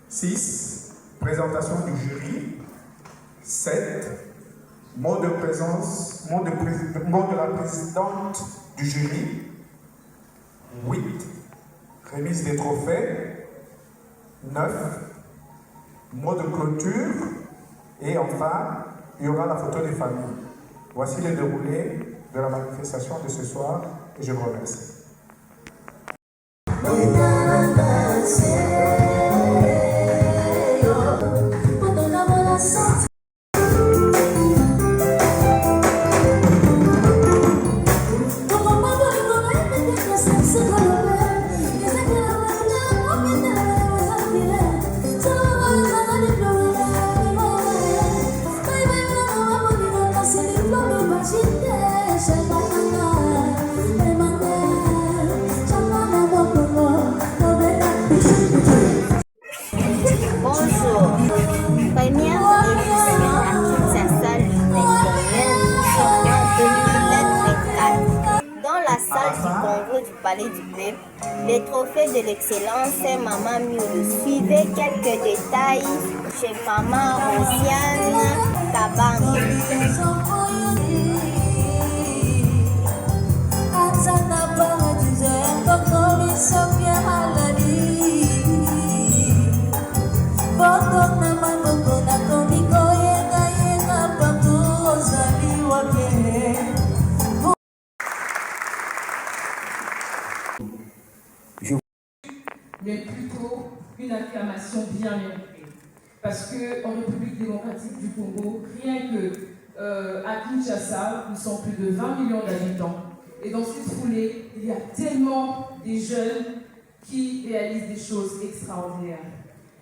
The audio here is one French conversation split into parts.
6. Présentation du jury. 7. Mot de présence, mot de la présidente du jury. 8. Remise des trophées. 9. Mot de clôture. Et enfin, il y aura la photo des familles. Voici le déroulé de la manifestation de ce soir et je vous remercie. Bonjour, première édition à Kinshasa le 21 juin 2024. Dans la salle du Congrès du Palais du Peuple, les trophées de l'excellence Maman Mioulou. Suivez quelques détails chez Maman Rosiane Kabango. Mais plutôt une acclamation bien méritée. Parce qu'en République démocratique du Congo, rien que à Kinshasa, nous sommes plus de 20 millions d'habitants. Et dans cette foulée, il y a tellement de jeunes qui réalisent des choses extraordinaires.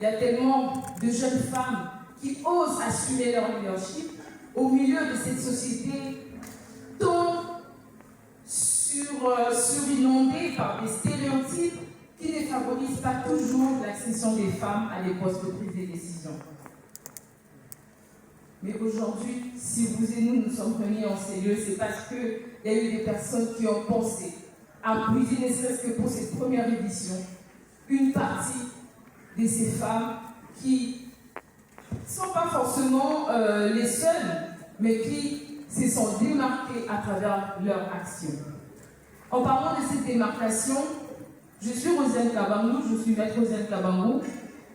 Il y a tellement de jeunes femmes qui osent assumer leur leadership au milieu de cette société tant surinondée par des stéréotypes qui ne favorisent pas toujours l'accession des femmes à des postes de prise de décision. Mais aujourd'hui, si vous et nous sommes réunis en ces lieux, c'est parce qu'il y a eu des personnes qui ont pensé à puiser, ne serait-ce que pour cette première édition, une partie de ces femmes qui ne sont pas forcément les seules, mais qui se sont démarquées à travers leur action. En parlant de cette démarcation, je suis Rosiane Kabango, je suis maître Rosiane Kabango,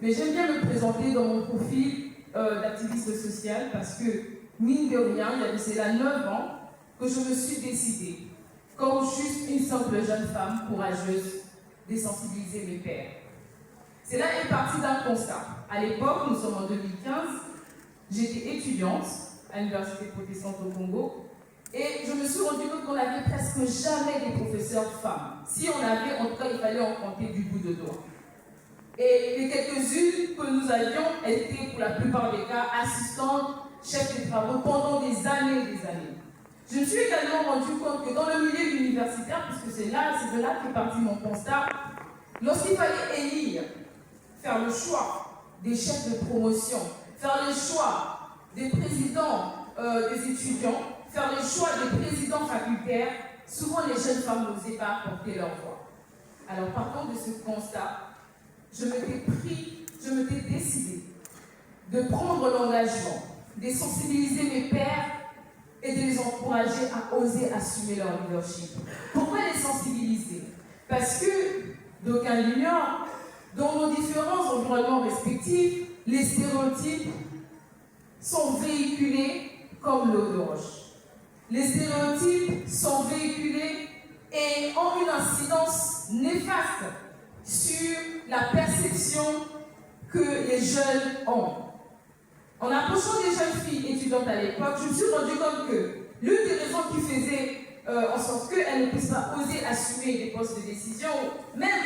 mais j'aime bien me présenter dans mon profil d'activiste social parce que, mine de rien, il y a de cela 9 ans que je me suis décidée, comme juste une simple jeune femme courageuse, de sensibiliser mes pairs. Cela est parti d'un constat. À l'époque, nous sommes en 2015, j'étais étudiante à l'Université protestante au Congo, et je me suis rendu compte qu'on n'avait presque jamais des professeurs femmes. Si on avait, en tout cas, il fallait en compter du bout de doigt. Et les quelques-unes que nous avions étaient, pour la plupart des cas, assistantes, chefs de travaux pendant des années et des années. Je me suis également rendu compte que dans le milieu universitaire, puisque c'est de là qu'est parti mon constat, lorsqu'il fallait élire, faire le choix des chefs de promotion, faire le choix des présidents des étudiants, faire le choix des présidents facultaires, souvent les jeunes femmes n'osaient pas porter leur voix. Alors partant de ce constat, je m'étais décidée de prendre l'engagement, de sensibiliser mes pairs et de les encourager à oser assumer leur leadership. Pourquoi les sensibiliser? Parce que, d'aucuns l'ignorent, dans nos différents environnements respectifs, les stéréotypes sont véhiculés comme l'eau de roche. Les stéréotypes sont véhiculés et ont une incidence néfaste sur la perception que les jeunes ont. En approchant des jeunes filles étudiantes à l'époque, je me suis rendu compte que l'une des raisons qui faisait en sorte qu'elles ne puissent pas oser assumer des postes de décision, même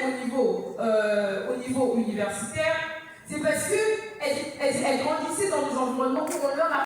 au niveau universitaire, c'est parce qu'elles grandissaient dans des environnements où on leur a